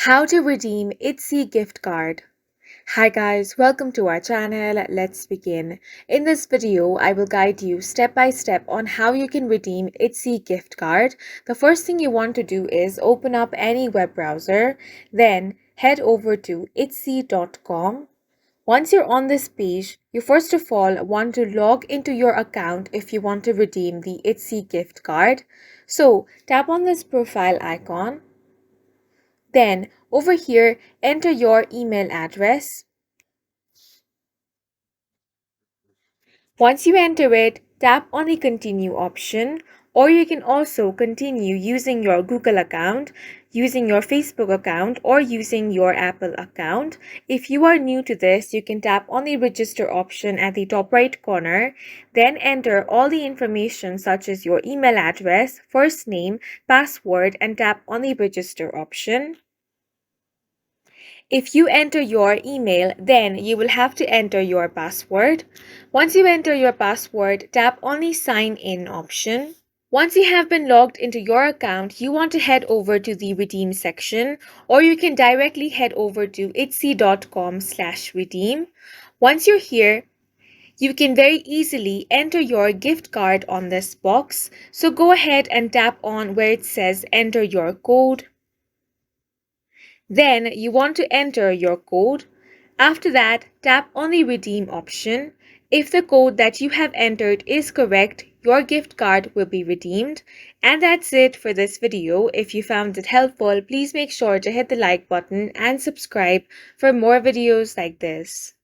How to redeem Etsy gift card. Hi guys, welcome to our channel. Let's begin. In this video, I will guide you step by step on how you can redeem Etsy gift card. The first thing you want to do is open up any web browser, then head over to etsy.com. Once you're on this page, you first of all want to log into your account if you want to redeem the Etsy gift card. So tap on this profile icon. Then over here, enter your email address. Once you enter it, tap on the continue option, or you can also continue using your Google account, using your Facebook account, or using your Apple account. If you are new to this, you can tap on the register option at the top right corner, then enter all the information such as your email address, first name, password, and tap on the register option. If you enter your email, then you will have to enter your password. Once you enter your password, tap on the sign in option. Once you have been logged into your account, you want to head over to the redeem section, or you can directly head over to etsy.com/redeem. Once you're here, you can very easily enter your gift card on this box. So go ahead and tap on where it says enter your code. Then you want to enter your code. After that, tap on the redeem option. If the code that you have entered is correct, your gift card will be redeemed. And that's it for this video. If you found it helpful, please make sure to hit the like button and subscribe for more videos like this.